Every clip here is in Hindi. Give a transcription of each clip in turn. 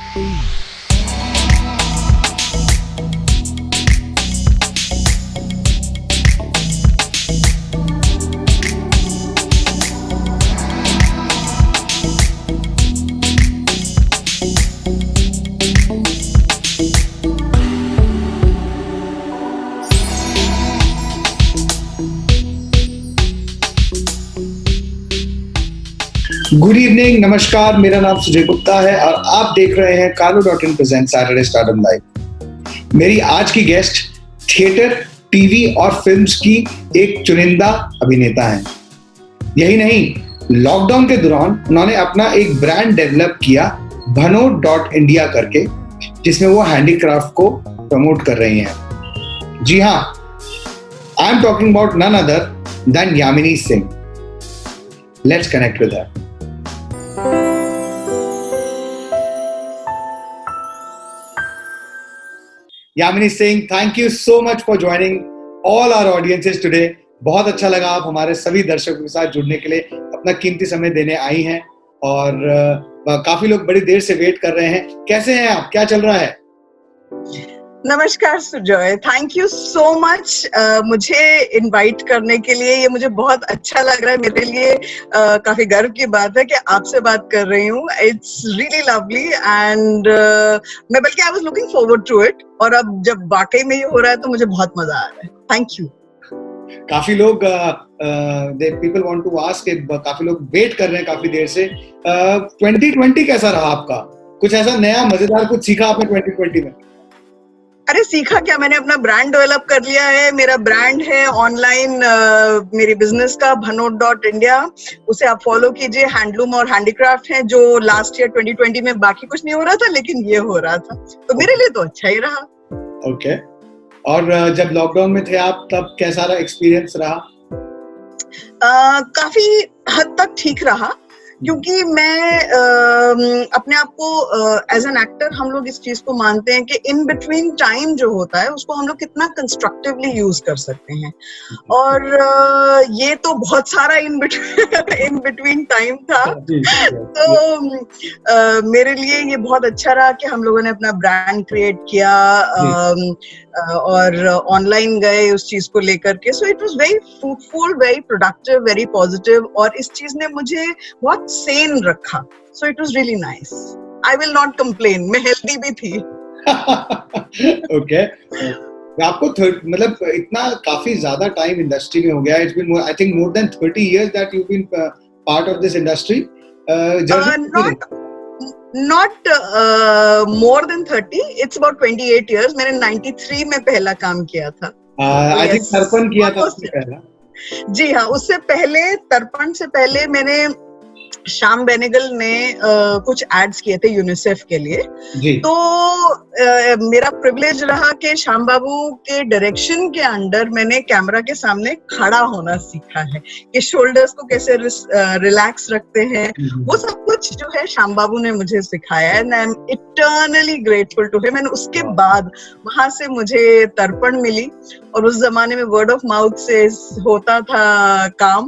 गुड इवनिंग, नमस्कार। मेरा नाम सुजय गुप्ता है और आप देख रहे हैं कालू.in प्रेजेंट सैटरडे स्टारडम लाइव। मेरी आज की गेस्ट थिएटर, टीवी और फिल्म्स की एक चुनिंदा अभिनेता हैं। यही नहीं, लॉकडाउन के दौरान उन्होंने अपना एक ब्रांड डेवलप किया bhano.india करके, जिसमें वो हैंडीक्राफ्ट को प्रमोट कर रही हैं। जी हाँ, I am talking about none other than Yamini Singh. Let's connect with her. Yamini Singh, thank you so much for joining all our audiences today. बहुत अच्छा लगा आप हमारे सभी दर्शकों के साथ जुड़ने के लिए अपना कीमती समय देने आई हैं और काफी लोग बड़ी देर से वेट कर रहे हैं। कैसे हैं आप, क्या चल रहा है? नमस्कार Sujay, thank you so much मुझे इनवाइट करने के लिए। ये मुझे बहुत अच्छा लग रहा है, मेरे लिए काफी गर्व की बात है कि आपसे बात कर रही हूँ। इट्स रियली लवली एंड मैं बल्कि I was looking forward to it, और अब जब वाकई में ये हो रहा है तो मुझे बहुत मजा आ रहा है। Thank you. काफी लोग पीपल वांट टू आस्क, काफी लोग वेट कर रहे हैं काफी देर से। 2020 कैसा रहा आपका? कुछ ऐसा नया मजेदार कुछ सीखा आपने 2020 में? अरे सीखा क्या, मैंने अपना ब्रांड डेवलप कर लिया है। मेरा ब्रांड है ऑनलाइन मेरी बिजनेस का bhano.india। उसे आप फॉलो कीजिए। हैंडलूम और हैंडीक्राफ्ट है, जो लास्ट ईयर 2020 में बाकी कुछ नहीं हो रहा था, लेकिन ये हो रहा था, तो मेरे लिए तो अच्छा ही रहा। ओके। और जब लॉकडाउन में थे आप, तब कैसा रहा एक्सपीरियंस रहा? काफी हद तक ठीक रहा, क्योंकि मैं अपने आप को एज एन एक्टर, हम लोग इस चीज को मानते हैं कि इन बिटवीन टाइम जो होता है उसको हम लोग कितना कंस्ट्रक्टिवली यूज कर सकते हैं। और ये तो बहुत सारा इन बिटवीन टाइम था। तो मेरे लिए ये बहुत अच्छा रहा कि हम लोगों ने अपना ब्रांड क्रिएट किया और ऑनलाइन गए उस चीज को लेकर के। So it was very fruitful, very productive, very positive, और इस चीज ने मुझे बहुत सेन रखा। So it was really nice. I will not complain, मैं हेल्दी भी थी। ओके। आपको मतलब इतना काफी ज्यादा टाइम इंडस्ट्री में हो गया। It's been I think more than 30 years that you been part of this industry. Not more than 30, it's about 28 years. मैंने 93 में पहला काम किया था। I think तर्पण किया था उससे पहला। जी हाँ, उससे पहले, तर्पण से पहले मैंने श्याम बेनेगल ने कुछ एड्स किए थे यूनिसेफ के लिए। तो मेरा प्रिविलेज रहा कि श्याम बाबू के डायरेक्शन के अंडर मैंने कैमरा के सामने खड़ा होना सीखा है, कि शोल्डर्स को कैसे रिलैक्स रखते हैं। वो सब कुछ जो है श्याम बाबू ने मुझे सिखाया है, and I am eternally grateful to him. And उसके बाद वहां से मुझे तर्पण मिली, और उस जमाने में वर्ड ऑफ माउथ से होता था काम,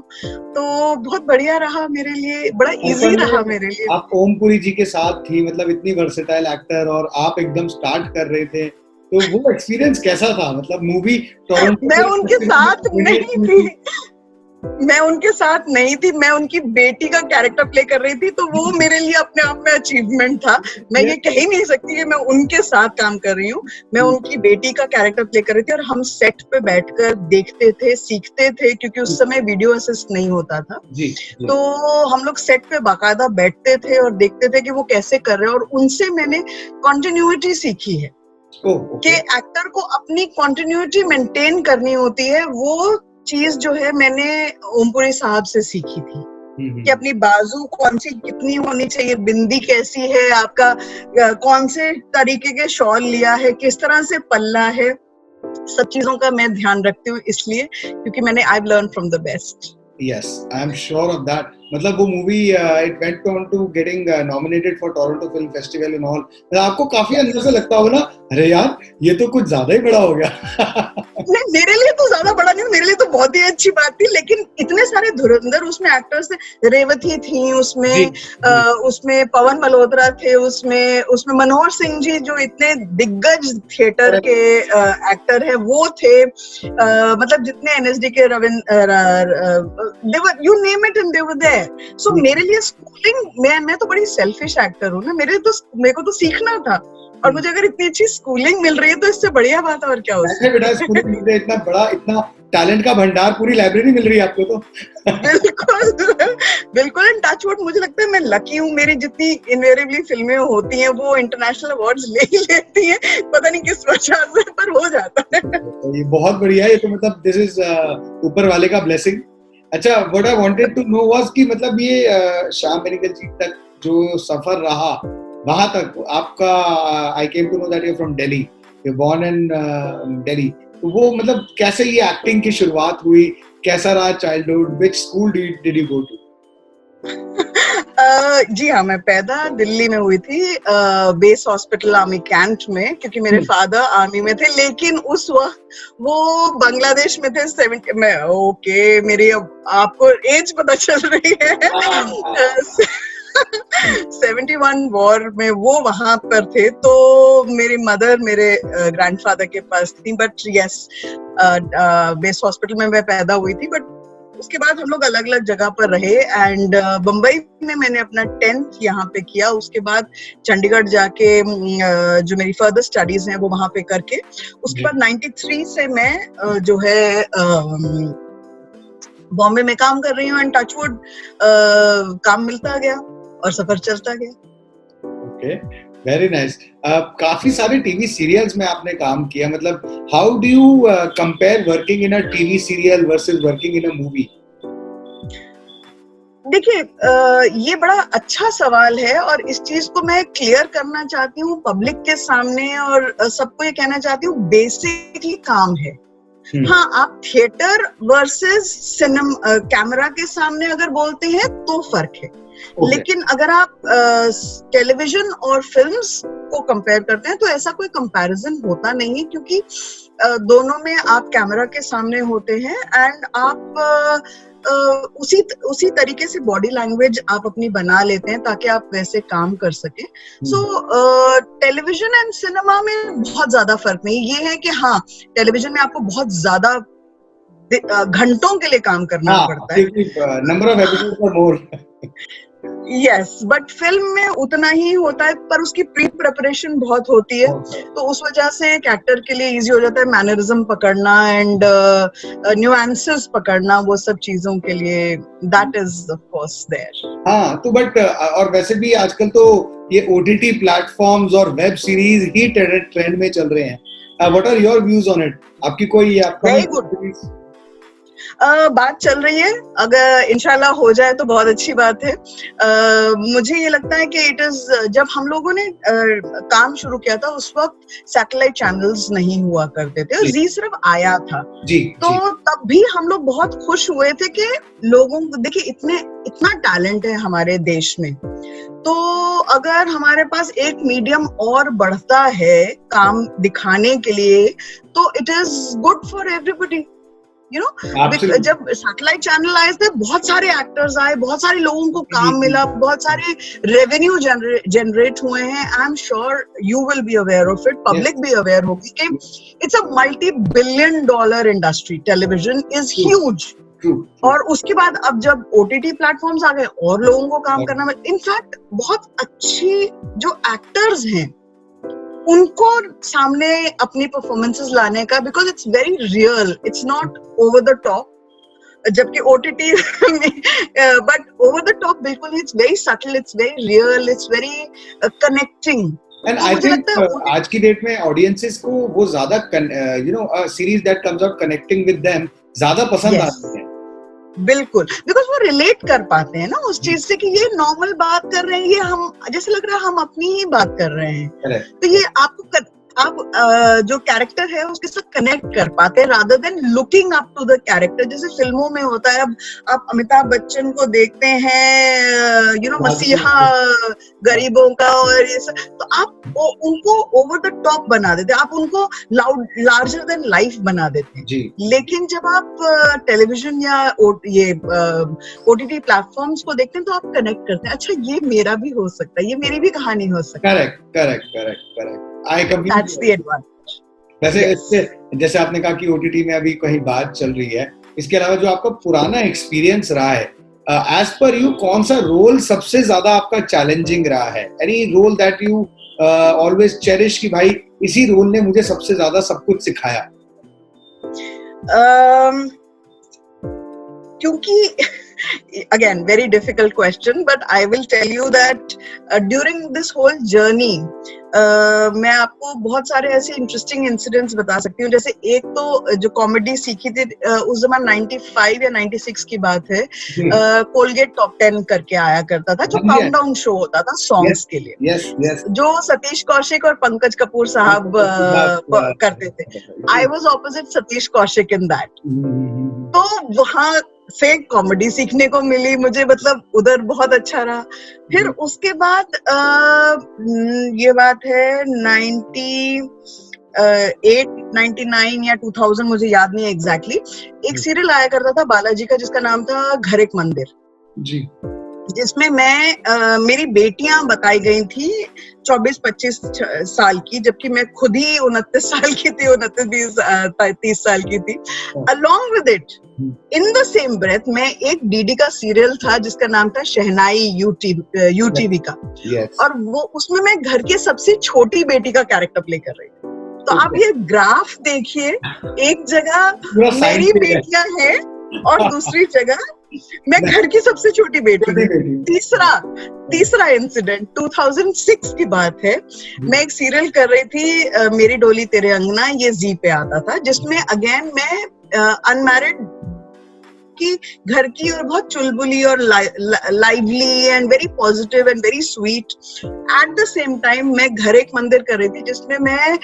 तो बहुत बढ़िया रहा मेरे लिए, बड़ा इजी रहा मेरे लिए। आप ओमपुरी जी के साथ थी, मतलब इतनी वर्सेटाइल एक्टर, और आप एकदम स्टार्ट कर रहे थे, तो वो एक्सपीरियंस कैसा था? मतलब मूवी टोरंटो मैं उनके साथ नहीं थी, मैं उनकी बेटी का कैरेक्टर प्ले कर रही थी, तो वो मेरे लिए अपने आप में अचीवमेंट था। मैं ये कह ही नहीं सकती कि मैं उनके साथ काम कर रही हूँ, मैं उनकी बेटी का कैरेक्टर प्ले कर रही थी, और हम सेट पे बैठकर देखते थे, सीखते थे, क्योंकि उस समय वीडियो असिस्ट नहीं होता था। तो हम लोग सेट पे बाकायदा बैठते थे और देखते थे कि वो कैसे कर रहे हैं, और उनसे मैंने कंटिन्यूटी सीखी है कि एक्टर को अपनी कंटिन्यूटी मेंटेन करनी होती है। वो चीज जो है मैंने ओमपुरी साहब से सीखी थी, कि अपनी बाजू कौन सी कितनी होनी चाहिए, बिंदी कैसी है आपका, कौन से तरीके के शॉल लिया है, किस तरह से पल्ला है, सब चीजों का मैं ध्यान रखती हूँ, इसलिए क्योंकि मैंने I learn from the best. Yes, I am sure of that. मतलब वो movie it went on to getting nominated for Toronto Film Festival and all. मतलब आपको काफी अंदर से लगता होगा ना, अरे यार ये तो कुछ ज्यादा ही बड़ा हो गया। नहीं, मेरे लिए तो ज्यादा बड़ा नहीं, मेरे लिए तो बहुत ही अच्छी बात थी, लेकिन इतने सारे धुरंधर उसमें एक्टर्स थे, रेवती थी उसमें, उसमें पवन मल्होत्रा थे, उसमें मनोहर सिंह जी जो इतने दिग्गज थिएटर के एक्टर है वो थे, मतलब जितने एनएसडी के you name it and they were there. So मेरे लिए स्कूलिंग, मैं तो बड़ी सेल्फिश एक्टर हूँ ना, मेरे को तो सीखना था, और मुझे अगर इतनी अच्छी स्कूलिंग मिल रही है तो इससे बढ़िया बात और क्या हो सकती है। बेटा स्कूलिंग मिल रही है, इतना बड़ा, इतना टैलेंट का भंडार, पूरी लाइब्रेरी मिल रही है आपको तो। बिल्कुल एंड टच वुड, मुझे लगता है मैं लकी हूँ, मेरी जितनी इनवेरिएबली फिल्में होती हैं वो इंटरनेशनल अवार्ड्स ले ही लेती हैं, पता नहीं किस वजह से, पर हो जाता है। ये बहुत बढ़िया है, ये तो मतलब दिस इज ऊपर वाले का ब्लेसिंग। अच्छा, what I wanted to know was कि मतलब ये श्याम बेनेगल जी तक जो सफर रहा, वहां तक आपका, I came to know that you from Delhi, you born in Delhi, तो वो मतलब कैसे ये एक्टिंग की शुरुआत हुई, कैसा रहा childhood, which school did you go to? जी हाँ, मैं पैदा दिल्ली में हुई थी, बेस हॉस्पिटल आर्मी कैंट में, क्योंकि मेरे फादर आर्मी में थे, लेकिन उस वक्त वो बांग्लादेश में थे। 70 में, ओके, मेरी अब आपको एज पता चल रही है। 71 वॉर में वो वहां पर थे, तो मेरी मदर मेरे ग्रैंडफादर के पास थी, बट यस, बेस हॉस्पिटल में मैं पैदा हुई थी, बट उसके बाद हम लोग अलग अलग जगह पर रहे, एंड बम्बई में मैंने अपना 10th यहाँ पे किया, उसके बाद चंडीगढ़ जाके जो मेरी फर्दर स्टडीज हैं वो वहां पे करके, उसके बाद 93 से मैं जो है बॉम्बे में काम कर रही हूँ, एंड टचवुड काम मिलता गया और सफर चलता गया। Okay, very nice. काफी सारे टीवी सीरियल्स में आपने काम किया, मतलब how do you compare working in a TV serial versus working in a movie? देखिए, ये बड़ा अच्छा सवाल है, और इस चीज को मैं क्लियर करना चाहती हूँ पब्लिक के सामने, और सबको ये कहना चाहती हूँ, बेसिकली काम है। हाँ, आप थिएटर वर्सेस सिनेमा कैमरा के सामने अगर बोलते हैं तो फर्क है, लेकिन अगर आप टेलीविजन और फिल्म्स को कंपेयर करते हैं तो ऐसा कोई कंपैरिजन होता नहीं है, क्योंकि दोनों में आप कैमरा के सामने होते हैं, एंड आप उसी तरीके से बॉडी लैंग्वेज आप अपनी बना लेते हैं ताकि आप वैसे काम कर सकें। सो टेलीविजन एंड सिनेमा में बहुत ज्यादा फर्क नहीं, ये है कि हाँ, टेलीविजन में आपको बहुत ज्यादा घंटों के लिए काम करना पड़ता है, नंबर ऑफ एपिसोड्स और मोर। यस, बट फिल्म में उतना ही होता है, पर उसकी प्री प्रिपरेशन बहुत होती है, तो उस वजह से एक एक्टर के लिए इजी हो जाता है मैनरिज्म पकड़ना एंड न्यूएंसेस पकड़ना, वो सब चीजों के लिए that is of course there. हाँ, तो बट और वैसे भी आजकल तो ये ओटीटी प्लेटफॉर्म्स और वेब सीरीज ही ट्रेंड में चल रहे हैं। What are your views on it? आपकी कोई वेरी गुड बात चल रही है, अगर इंशाल्लाह हो जाए तो बहुत अच्छी बात है। मुझे ये लगता है कि इट इज, जब हम लोगों ने काम शुरू किया था उस वक्त सैटेलाइट चैनल्स नहीं हुआ करते थे, और जी सिर्फ आया था तो तब भी हम लोग बहुत खुश हुए थे कि लोगों को, देखिए इतना टैलेंट है हमारे देश में, तो अगर हमारे पास एक मीडियम और बढ़ता है काम दिखाने के लिए तो it is good for everybody, you know. जब सैटेलाइट चैनल आए थे, बहुत सारे एक्टर्स आए, बहुत सारे लोगों को काम मिला, बहुत सारे रेवेन्यू जनरेट हुए हैं। I am sure you will be aware of it, public भी अवेयर होगी कि it's a $multi-billion industry, television is huge. और उसके बाद अब जब ओटीटी प्लेटफॉर्म्स आ गए और लोगों को काम करना में, इनफैक्ट बहुत अच्छी जो एक्टर्स हैं उनको सामने अपनी परफॉर्मेंसेस लाने का, because it's very real, it's not over the top, जबकि OTT but over the top बिल्कुल, it's very subtle, it's very real, it's very connecting. And I think आज की डेट में ऑडियंसेस को वो ज्यादा you know series that comes out connecting with them ज्यादा पसंद आती है। बिल्कुल, बिकॉज वो रिलेट कर पाते हैं ना उस चीज से कि ये नॉर्मल बात कर रहे हैं, ये हम, जैसे लग रहा है हम अपनी ही बात कर रहे हैं, तो ये आपको आप जो कैरेक्टर है उसके साथ कनेक्ट कर पाते हैं rather than looking up to the character, जैसे फिल्मों में होता है। अब आप अमिताभ बच्चन को देखते हैं मसीहा गरीबों का और ये सब, तो आप उनको ओवर द टॉप बना देते हैं, आप उनको लार्जर देन लाइफ बना देते हैं जी। लेकिन जब आप टेलीविजन या ये ओटीटी प्लेटफॉर्म्स को देखते हैं तो आप कनेक्ट करते हैं, अच्छा ये मेरा भी हो सकता है, ये मेरी भी कहानी हो सकती है। Correct. I That's the advantage. वैसे Yes. जैसे आपने कहा कि ओटीटी में अभी कहीं बात चल रही है, इसके अलावा जो आपका पुराना एक्सपीरियंस रहा है, एज पर यू कौन सा रोल सबसे ज्यादा आपका चैलेंजिंग रहा है? Any role that you always cherish कि भाई इसी रोल ने मुझे सबसे ज्यादा सब कुछ सिखाया? क्योंकि again very difficult question but I will tell you that during this whole journey मैं आपको बहुत सारे ऐसे इंटरेस्टिंग इंसिडेंट्स बता सकती हूँ। जैसे एक तो जो कॉमेडी सीखी थी उस जमाने 95 या 96 की बात है, कोलगेट टॉप 10 करके आया करता था जो काउंटडाउन शो होता था सॉन्ग्स के लिए, जो सतीश कौशिक और पंकज कपूर साहब करते थे। I was opposite Satish Kaushik in that, तो वहाँ से कॉमेडी सीखने को मिली मुझे, मतलब उधर बहुत अच्छा रहा। फिर उसके बाद ये बात है 99 या 2000 मुझे याद नहीं है एग्जैक्टली, एक सीरियल आया करता था बालाजी का जिसका नाम था घर एक मंदिर जी, जिसमें मैं मेरी बेटियां बताई गई थी 24-25 साल की, जबकि मैं खुद ही 29 साल की थी, 29-30 साल की थी। Along with it in the same breath मैं एक डीडी का सीरियल था जिसका नाम था शहनाई यूटीवी का, और वो उसमें मैं घर के सबसे छोटी बेटी का कैरेक्टर प्ले कर रही थी। तो आप ये ग्राफ देखिए, एक जगह मेरी बेटियां हैं और दूसरी जगह मैं घर की सबसे छोटी बेटी। तीसरा इंसिडेंट 2006 की बात है, मैं एक सीरियल कर रही थी मेरी डोली तेरे अंगना, ये जी पे आता था, जिसमें अगेन मैं अनमैरिड की घर की और बहुत चुलबुली और lively and very positive and very sweet. At the same time मैं घर एक मंदिर कर रही थी जिसमें मैं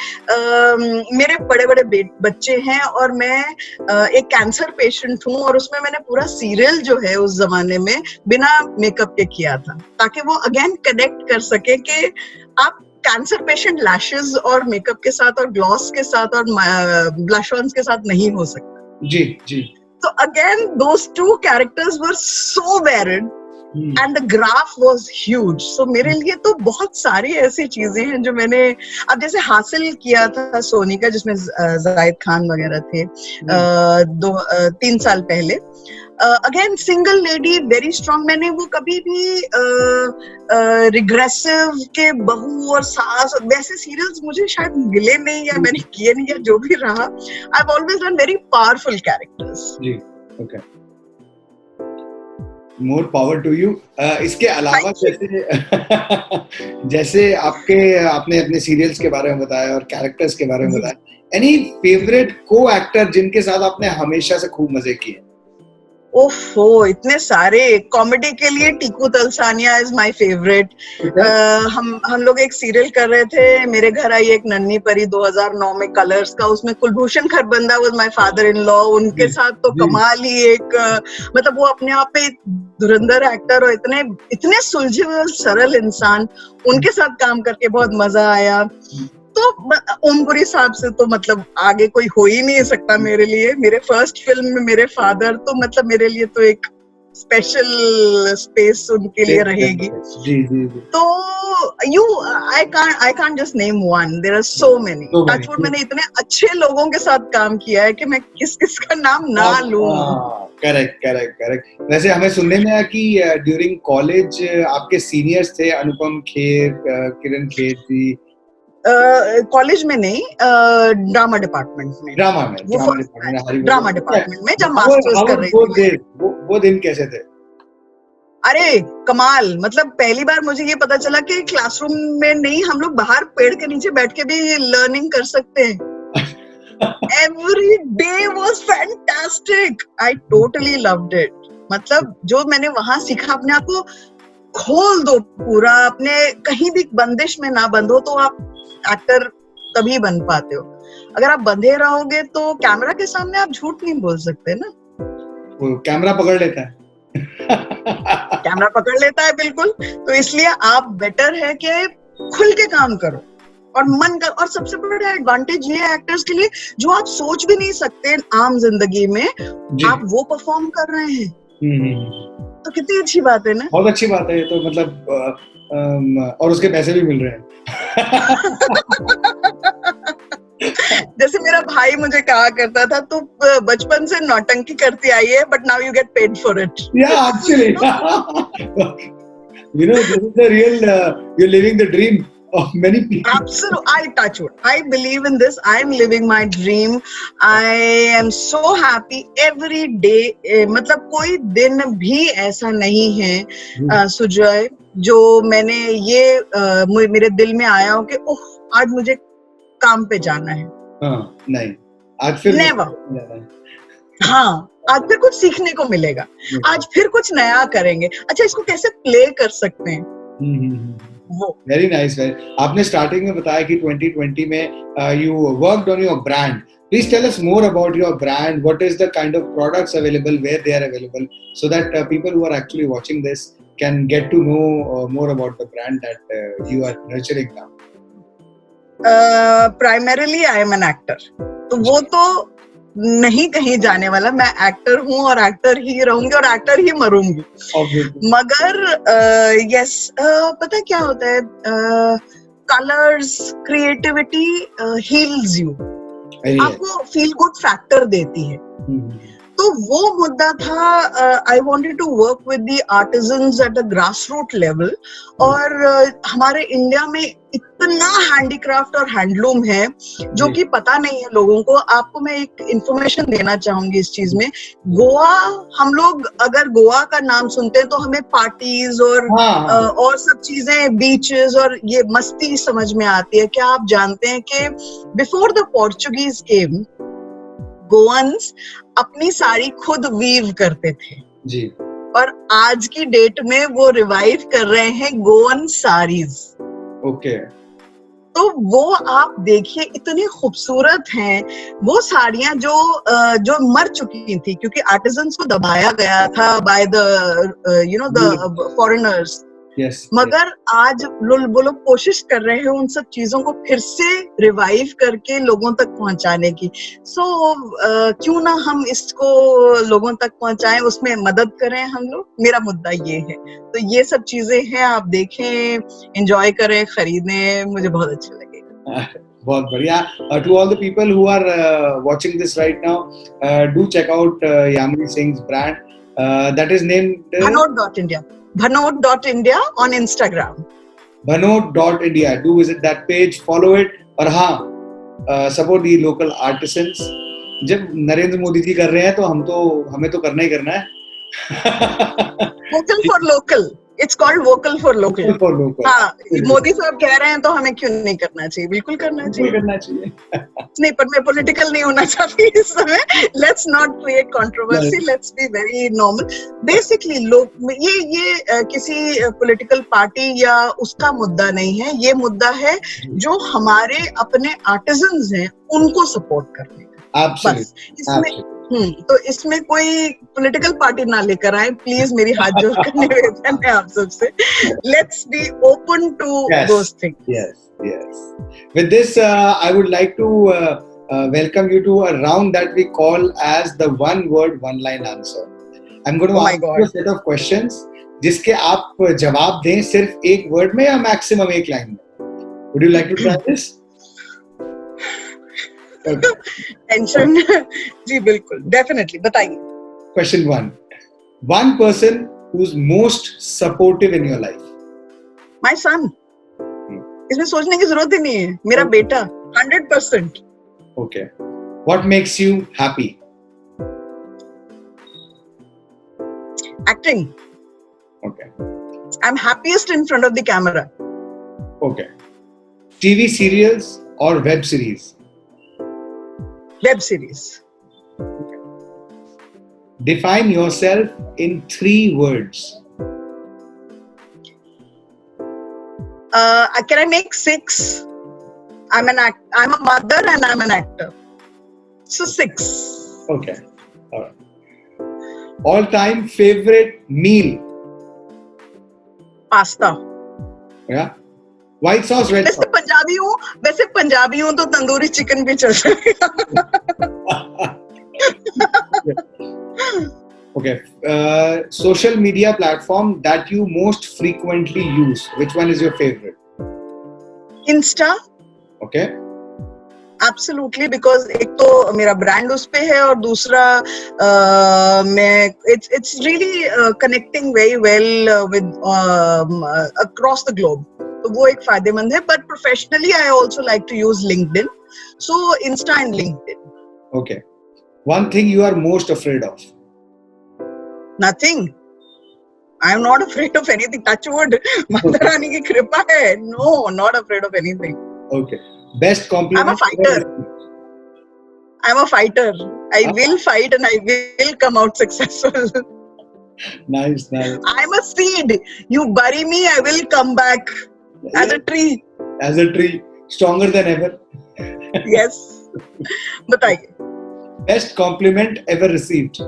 मेरे बड़े बड़े बच्चे हैं और मैं एक कैंसर पेशेंट हूँ, और उसमें मैंने पूरा सीरियल जो है उस जमाने में बिना मेकअप के किया था, ताकि वो अगेन कनेक्ट कर सके कि आप कैंसर पेशेंट लैशेस और मेकअप के साथ और ग्लॉस के साथ और ब्लश ऑन्स के साथ नहीं हो सकता। जी। So again, those two characters were so varied and the graph was huge. So मेरे लिए तो बहुत सारी ऐसी चीजें हैं जो मैंने अब जैसे हासिल किया था सोनी का, जिसमें जाहिद खान वगैरह थे 3 साल पहले। Again single lady very strong, मैंने वो कभी भी रिग्रेसिव के बहू और सास वैसे सीरियल्स मुझे शायद मिले नहीं या मैंने किए नहीं, या जो भी रहा, I have always done very powerful characters. जी, okay, more power to you. इसके अलावा जैसे आपने अपने सीरियल्स के बारे में बताया और कैरेक्टर्स के बारे में बताया, एनी फेवरेट को एक्टर जिनके साथ आपने हमेशा से खूब मजे किए? ओफो, इतने सारे। कॉमेडी के लिए Tiku Talsania is my favourite. हम लोग एक सीरियल कर रहे थे, मेरे घर आई एक नन्ही परी, 2009 में कलर्स का, उसमें Kulbhushan Kharbanda was my father in law. उनके साथ तो कमाल ही एक, मतलब वो अपने आप में धुरंधर एक्टर और इतने सुलझे हुए सरल इंसान, उनके साथ काम करके बहुत मजा आया। तो ओमपुरी साहब से तो मतलब आगे कोई हो ही नहीं सकता मेरे लिए। मेरे फर्स्ट फिल्म में मेरे फादर, तो मतलब मेरे लिए तो एक स्पेशल स्पेस उनके लिए रहेगी। जी। तो I can't just name one, there are so many. Touchwood मैंने इतने अच्छे लोगों के साथ काम किया है कि मैं किस का नाम ना लूं। करेक्ट। वैसे हमें सुनने में आया कि ड्यूरिंग कॉलेज आपके सीनियर्स थे अनुपम खेर, किरण खेर जी। कॉलेज में नहीं, ड्रामा डिपार्टमेंट में। ड्रामा डिपार्टमेंट में जब मास्टर्स कर रही थी। वो दिन कैसे थे? अरे कमाल, मतलब पहली बार मुझे ये पता चला कि क्लासरूम में नहीं, हम लोग बाहर पेड़ के नीचे बैठ के भी लर्निंग कर सकते हैं। Every day was fantastic. I totally loved it. मतलब जो मैंने वहां सीखा, अपने आप को खोल दो पूरा, अपने कहीं भी बंदिश में ना बंधो, तो आप एक्टर तभी बन पाते हो। अगर आप बंधे रहोगे तो कैमरा के सामने आप झूठ नहीं बोल सकते ना। वो कैमरा पकड़ लेता है। कैमरा पकड़ लेता है, बिल्कुल। तो इसलिए आप बेटर है कि खुल के काम करो और मन कर। और सबसे बड़ा एडवांटेज ये है एक्टर्स के लिए, जो आप सोच भी नहीं सकते आम जिंदगी में, आप वो परफॉर्म कर रहे हैं। तो कितनी अच्छी बात है ना। बहुत अच्छी बात है ये तो, मतलब और उसके पैसे भी मिल रहे हैं। जैसे मेरा भाई मुझे कहा करता था, तू बचपन से नौटंकी करती आई है, but now you get paid for it. Yeah, actually. This is the real, you're living the dream of many people. Absolutely, I touch wood. I believe in this. I am living my dream. I am so happy every day. मतलब कोई दिन भी ऐसा नहीं है सुजय जो मैंने ये मेरे दिल में आया हो कि ओह आज मुझे काम पे जाना है। हाँ, नहीं, आज फिर नेवर। हाँ, आज फिर कुछ सीखने को मिलेगा, आज फिर कुछ नया करेंगे। अच्छा, इसको कैसे प्ले कर सकते हैं वो। Very nice. आपने स्टार्टिंग में बताया कि 2020 में you worked on your brand. Please tell us more about your brand. What is the kind of products available, where they are available, so that people who are actually watching this can get to know more about the brand that you are nurturing now. Primarily, I am an actor. तो वो तो नहीं कहीं जाने वाला। मैं एक्टर हूँ और एक्टर ही रहूंगी और एक्टर ही मरूंगी। मगर यस, पता क्या होता है, कलर्स, क्रिएटिविटी हील्स यू, आपको फील गुड फैक्टर देती है। तो वो मुद्दा था, I wanted to work with the artisans at the grass root level. और हमारे इंडिया में इतना हैंडीक्राफ्ट और हैंडलूम है जो कि पता नहीं है लोगों को। आपको मैं एक इंफॉर्मेशन देना चाहूंगी इस चीज में। गोवा, हम लोग अगर गोवा का नाम सुनते हैं तो हमें पार्टीज और सब चीजें, बीचेस और ये मस्ती समझ में आती है। क्या आप जानते हैं कि बिफोर द पोर्चुगीज केम, गोवंस अपनी साड़ी खुद वीव करते थे जी, और आज की डेट में वो रिवाइव कर रहे हैं गोवन साड़ीज। ओके। तो वो आप देखिए, इतनी खूबसूरत हैं वो साड़ियां जो मर चुकी थी क्योंकि आर्टिजन्स को दबाया गया था बाय द फॉरेनर्स। मगर आज वो लोग कोशिश कर रहे हैं उन सब चीजों को फिर से रिवाइव करके लोगों तक पहुंचाने की। क्यों ना हम इसको लोगों तक पहुंचाएं, उसमें मदद करें हम लोग। मेरा मुद्दा ये है। तो ये सब चीजें हैं, आप देखें, एंजॉय करें, खरीदें, मुझे बहुत अच्छा लगेगा। बहुत बढ़िया। To all the people who are watching this right now, do check out Yamini Singh's brand. That is named Bhanot.India. Bhanot.India on Instagram. Bhanot.India. Do visit that page, follow it. और हाँ, support the local artisans. जब नरेंद्र मोदी जी कर रहे हैं तो हमें तो करना ही करना है। Vocal for local. It's called vocal for local. Vocal for local. हाँ, मोदी साहब कह रहे हैं तो हमें क्यों नहीं करना चाहिए? बिल्कुल करना चाहिए। नहीं, पर मैं पॉलिटिकल नहीं होना चाहती इस समय। Let's not create controversy. Let's be very normal. Basically, लोग ये किसी पॉलिटिकल पार्टी या उसका मुद्दा नहीं है। ये मुद्दा है जो हमारे अपने आर्टिजन्स हैं, उनको सपोर्ट करने का। बस इसमें तो इसमें कोई पॉलिटिकल पार्टी ना लेकर आए प्लीज। मेरी हाथ जोड़कर निवेदन है आप सबसे। Let's be open to those things. Yes. With this, I would like to welcome you to a round that we call as the one word, one line answer. I'm going to ask you a set of questions जिसके आप जवाब दें सिर्फ एक वर्ड में या मैक्सिमम एक लाइन में। Would you like to try this? Tension जी, बिल्कुल, डेफिनेटली, बताइए। Question 1. One person who's most supportive in your life. My son. इसमें सोचने की जरूरत ही नहीं है। मेरा बेटा 100%. Okay. What makes you happy? Acting. Okay. I'm happiest in front of the camera. Okay. TV serials or web series? Web series. Okay. Define yourself in 3 words. Can I make 6? I'm a mother and I'm an actor. So 6. Okay. All right. All-time favorite meal? Pasta. Yeah. White sauce, red sauce. वैसे पंजाबी हूँ तो तंदूरी चिकन भी चल जाएगा. Okay. Social media platform that you most frequently use. Which one is your favorite? Insta. Okay. Absolutely, because एक तो मेरा brand उस पे है और दूसरा it's really connecting very well with across the globe. तो वो एक फायदेमंद है. But professionally, I also like to use LinkedIn. So Insta and LinkedIn. Okay. One thing you are most afraid of? Nothing. I am not afraid of anything. Touch wood. Mata Rani की कृपा है. No, not afraid of anything. Okay. Best compliment. I'm a fighter. I'm a fighter. I will fight and I will come out successful. Nice. I'm a seed. You bury me, I will come back as a tree. As a tree, stronger than ever. Yes. बताइए. Best compliment ever received?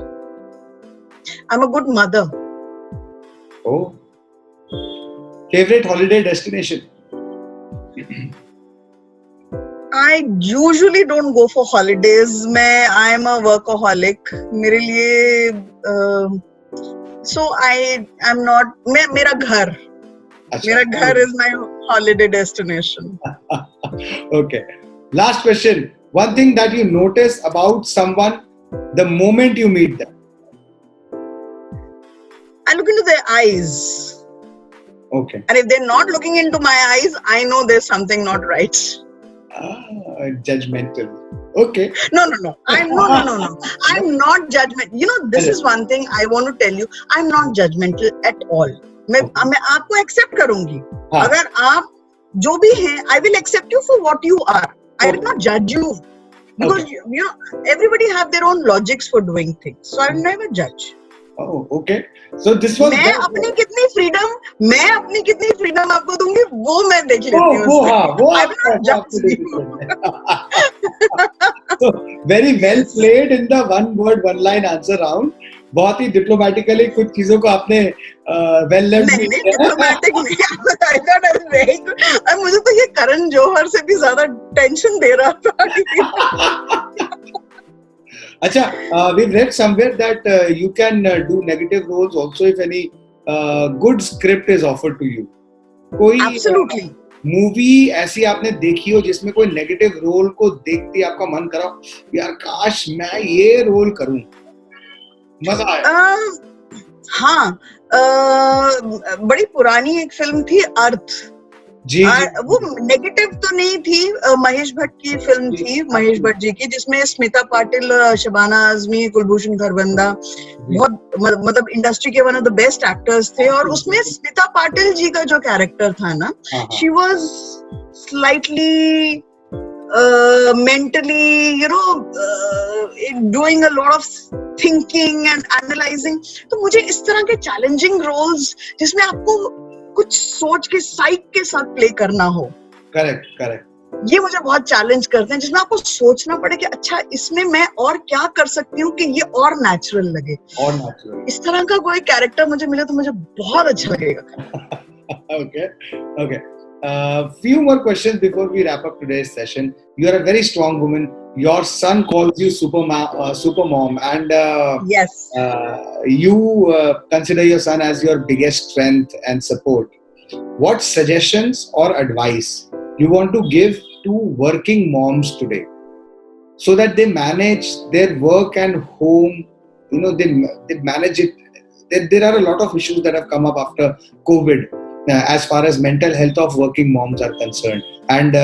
I'm a good mother. Oh. Favorite holiday destination? I usually don't go for holidays. I'm a workaholic. मेरे लिए so I'm not. मेरा घर. मेरा घर is my holiday destination. Okay. Last question. One thing that you notice about someone the moment you meet them? I look into their eyes. Okay. And if they're not looking into my eyes, I know there's something not right. Judgmental. Okay. No. I'm not judgmental. You know, this is one thing I want to tell you. I'm not judgmental at all. मैं आपको accept करूँगी. अगर आप जो भी हैं, I will accept you for what you are. I will not judge you because you know everybody have their own logics for doing things. So I will never judge. Oh, okay. So this was. मैं अपनी कितनी freedom आपको दूंगी वो मैं देख लेती हूँ. वो I will not judge you. So very well played in the one word one line answer round. बहुत ही डिप्लोमेटिकली कुछ चीजों को आपने वेल लेफ्ट नहीं डिप्लोमेटिक नहीं. I thought I was very good. मुझे तो ये करण जौहर से भी ज्यादा टेंशन दे रहा था. अच्छा, we've read somewhere that you can do negative roles also if any good script is offered to you. कोई Absolutely. मूवी ऐसी आपने देखी हो जिसमें कोई नेगेटिव रोल को देखते आपका मन करा यार काश मैं ये रोल करूं, मजा आया? हाँ, बड़ी पुरानी एक फिल्म थी अर्थ. जी. वो नेगेटिव तो नहीं थी. महेश भट्ट की फिल्म थी, महेश भट्ट जी की, जिसमें स्मिता पाटिल, शबाना आजमी, कुलभूषण खरबंदा बहुत मतलब इंडस्ट्री के one of the best actors थे. और उसमें स्मिता पाटिल जी का जो कैरेक्टर था ना, she was slightly mentally, doing a lot of thinking and analyzing. तो मुझे इस तरह के challenging roles जिसमें आपको कुछ सोच के साइक के साथ प्ले करना हो. करेक्ट. ये मुझे बहुत चैलेंज करते हैं, जिसमें आपको सोचना पड़े कि अच्छा इसमें मैं और क्या कर सकती हूँ कि ये और नेचुरल लगे. इस तरह का कोई कैरेक्टर मुझे मिले तो मुझे बहुत अच्छा लगेगा. Okay. Few more questions before we wrap up today's session. You are a very strong woman. Your son calls you super mom, and yes, you consider your son as your biggest strength and support. What suggestions or advice you want to give to working moms today, so that they manage their work and home? They manage it. There are a lot of issues that have come up after COVID. As far as mental health of working moms are concerned, and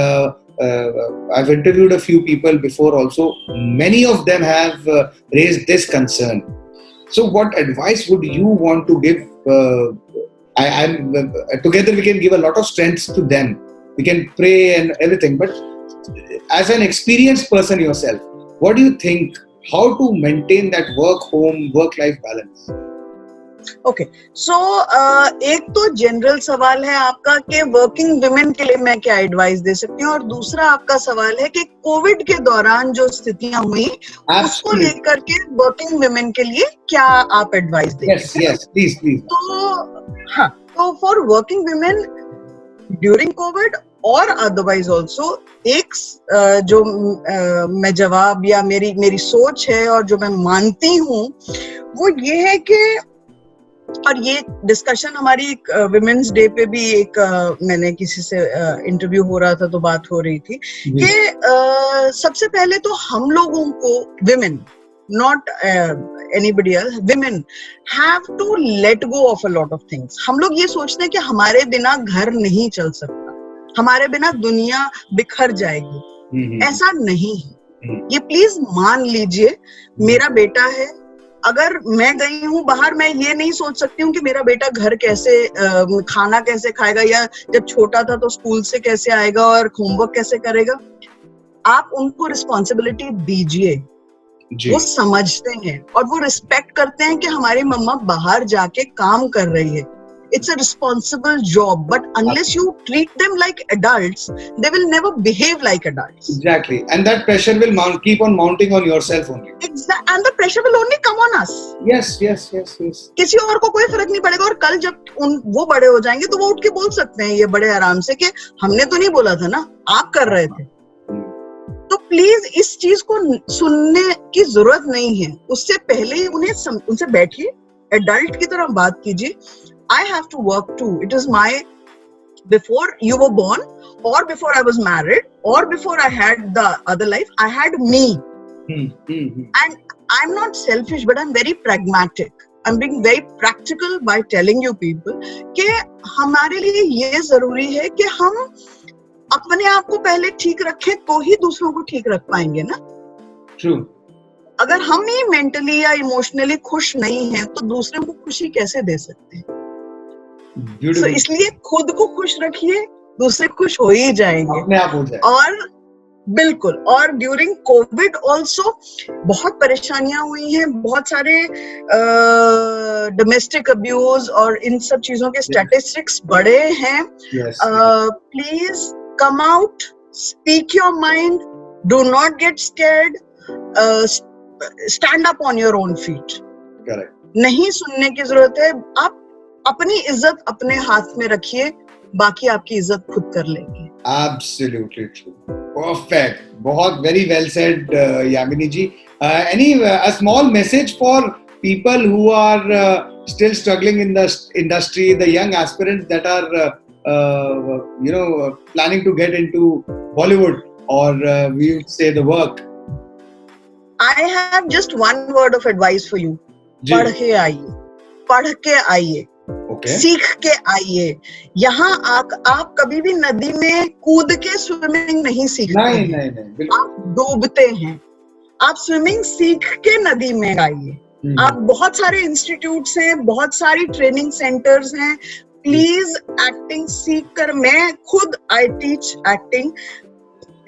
I've interviewed a few people before also. Many of them have raised this concern. So what advice would you want to give? Together we can give a lot of strength to them. We can pray and everything, but as an experienced person yourself, what do you think? How to maintain that work-life balance? Okay, so एक तो जनरल सवाल है आपका कि वर्किंग वुमेन के लिए मैं क्या एडवाइस दे सकती हूँ, और दूसरा आपका सवाल है कि कोविड के दौरान जो स्थितियां हुई उसको Absolutely. लेकर के वर्किंग वुमेन के लिए क्या आप एडवाइस Yes, देंगे? yes, please, please. तो हाँ, तो for working women during Covid और अदरवाइज ऑल्सो एक जो मैं जवाब या मेरी सोच है और जो मैं मानती हूँ वो ये है कि, और ये डिस्कशन हमारी विमेन्स डे पे भी एक मैंने किसी से इंटरव्यू हो रहा था तो बात हो रही थी कि सबसे पहले तो हम लोगों को women, not anybody else, women have to let go of a lot of things. हम लोग ये सोचते हैं कि हमारे बिना घर नहीं चल सकता, हमारे बिना दुनिया बिखर जाएगी। ऐसा नहीं है। ये प्लीज मान लीजिए, मेरा बेटा है, अगर मैं गई हूँ बाहर, मैं ये नहीं सोच सकती हूँ कि मेरा बेटा घर कैसे खाना कैसे खाएगा, या जब छोटा था तो स्कूल से कैसे आएगा और होमवर्क कैसे करेगा। आप उनको रिस्पॉन्सिबिलिटी दीजिए, वो समझते हैं और वो रिस्पेक्ट करते हैं कि हमारी मम्मा बाहर जाके काम कर रही है। It's a responsible job, but unless you treat them like adults, they will never behave like adults. Exactly, and that pressure will keep on mounting on yourself only. Exactly, and the pressure will only come on us. Yes. किसी और को कोई फर्क नहीं पड़ेगा, और कल जब वो बड़े हो जाएंगे तो वो उठ के बोल सकते हैं ये बड़े आराम से कि हमने तो नहीं बोला था ना, आप कर रहे थे। तो प्लीज इस चीज को सुनने की जरूरत नहीं है, उससे पहले ही उनसे बैठिए, एडल्ट की तरह बात कीजिए। I have to work too. It is before you were born, or before I was married, or before I had the other life, I had me. And I'm not selfish, but I'm very pragmatic. I'm being very practical by telling you people कि हमारे लिए ये जरूरी है कि हम अपने आप को पहले ठीक रखें तो ही दूसरों को ठीक रख पाएंगे ना। True. अगर हम ही मेंटली या इमोशनली खुश नहीं हैं तो दूसरे को खुशी कैसे दे सकते हैं? So, इसलिए खुद को खुश रखिए, दूसरे खुश हो ही जाएंगे, अपने आप हो जाए। और बिल्कुल, और ड्यूरिंग कोविड ऑल्सो बहुत परेशानियां हुई हैं, बहुत सारे डोमेस्टिक अब्यूज और इन सब चीजों के स्टैटिस्टिक्स बड़े हैं। Please come out, speak your mind, do not get scared, stand up on your own feet. नहीं सुनने की जरूरत है, आप अपनी इज्जत अपने हाथ में रखिए, बाकी आपकी इज्जत खुद कर लेंगे। Absolutely true. Perfect. बहुत very well said, Yamini ji. A small message for people who are still struggling in the industry, the young aspirants that are, planning to get into Bollywood, or we would say the work. I have just one word of advice for you. पढ़ के आइए, सीख के आइए। यहाँ आप कभी भी नदी में कूद के स्विमिंग नहीं सीखते नहीं, आप डूबते हैं। आप स्विमिंग सीख के नदी में आइए। आप बहुत सारे इंस्टीट्यूट्स हैं, बहुत सारी ट्रेनिंग सेंटर्स हैं। प्लीज एक्टिंग सीख कर, मैं खुद I teach acting.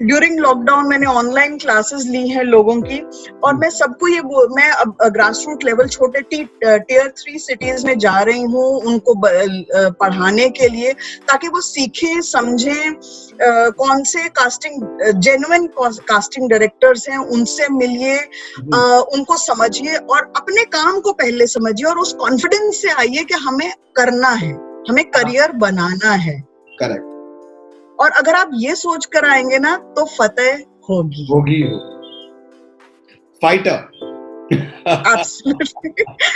During lockdown मैंने ऑनलाइन क्लासेस ली हैं लोगों की, और मैं सबको मैं अब ग्रास रूट लेवल छोटे टियर 3 सिटीज में जा रही हूँ उनको पढ़ाने के लिए, ताकि वो सीखें, समझें कौन से जेन्युइन कास्टिंग डायरेक्टर्स हैं, उनसे मिलिए, उनको समझिए और अपने काम को पहले समझिए, और उस कॉन्फिडेंस से आइए कि हमें करना है, हमें करियर बनाना है। करेक्ट। और अगर आप ये सोच कर आएंगे ना तो फतेह होगी। फाइटर।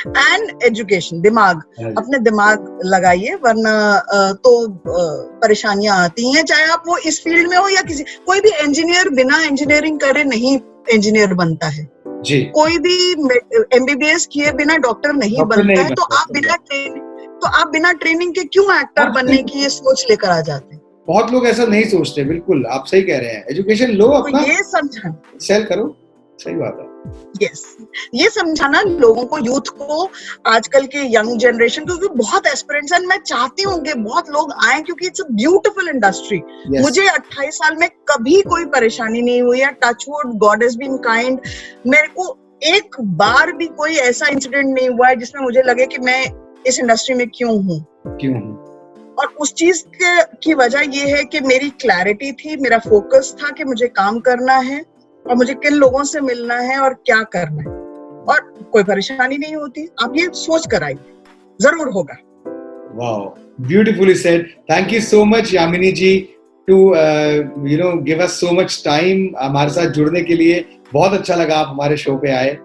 एंड एजुकेशन, अपने दिमाग लगाइए, वरना तो परेशानियां आती हैं, चाहे आप वो इस फील्ड में हो या कोई भी इंजीनियर बिना इंजीनियरिंग करे नहीं इंजीनियर बनता है जी। कोई भी MBBS किए बिना डॉक्टर नहीं बनता है। तो आप बिना ट्रेनिंग के क्यों एक्टर बनने की ये सोच लेकर आ जाते हैं? बहुत लोग ऐसा नहीं सोचते। बिल्कुल आप सही कह रहे हैं। एजुकेशन लो, अपना ये समझाना, सेल करो, सही बात है। यस, ये समझाना लोगों को, यूथ को, आजकल के यंग जनरेशन को, क्योंकि बहुत एस्पिरेंट्स हैं। मैं चाहती हूँ कि बहुत लोग आए, क्योंकि इट्स अ ब्यूटीफुल इंडस्ट्री। मुझे 28 साल में कभी कोई परेशानी नहीं हुई है। Touch wood, God has been kind. मेरे को एक बार भी कोई ऐसा इंसिडेंट नहीं हुआ है जिसमें मुझे लगे कि मैं इस इंडस्ट्री में क्यों हूँ। और उस चीज की वजह ये है कि मेरी क्लैरिटी थी, मेरा फोकस था कि मुझे काम करना है और मुझे किन लोगों से मिलना है और क्या करना है, और कोई परेशानी नहीं होती। आप ये सोच कर आइए, जरूर होगा। Wow, beautifully said. Thank you so much, Yamini ji, to give us so much time. हमारे साथ जुड़ने के लिए बहुत अच्छा लगा आप हमारे शो पे आए।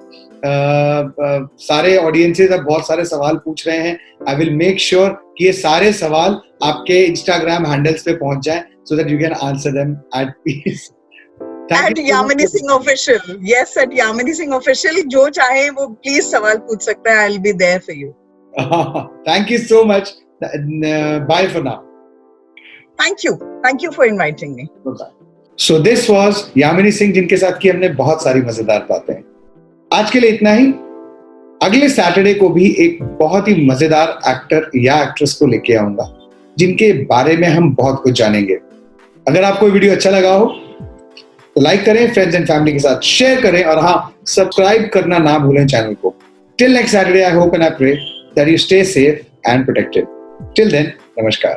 सारे ऑडियंसेस अब बहुत सारे सवाल पूछ रहे हैं। आई विल मेक श्योर कि ये सारे सवाल आपके इंस्टाग्राम हैंडल्स पे पहुंच जाएं so that you can answer them at peace. At Yamini Singh Official, yes, at Yamini Singh Official, जो चाहे वो प्लीज सवाल पूछ सकता है। I'll be there for you. Thank you so much. Bye for now. Thank you for inviting me. Bye. So this was Yamini Singh, जिनके साथ की हमने बहुत सारी मजेदार बातें। आज के लिए इतना ही। अगले सैटरडे को भी एक बहुत ही मजेदार एक्टर या एक्ट्रेस को लेके आऊंगा, जिनके बारे में हम बहुत कुछ जानेंगे। अगर आपको वीडियो अच्छा लगा हो तो लाइक करें, फ्रेंड्स एंड फैमिली के साथ शेयर करें, और हाँ, सब्सक्राइब करना ना भूलें चैनल को। Till next Saturday, I hope and I pray that you stay safe and protected. Till then, namaskar.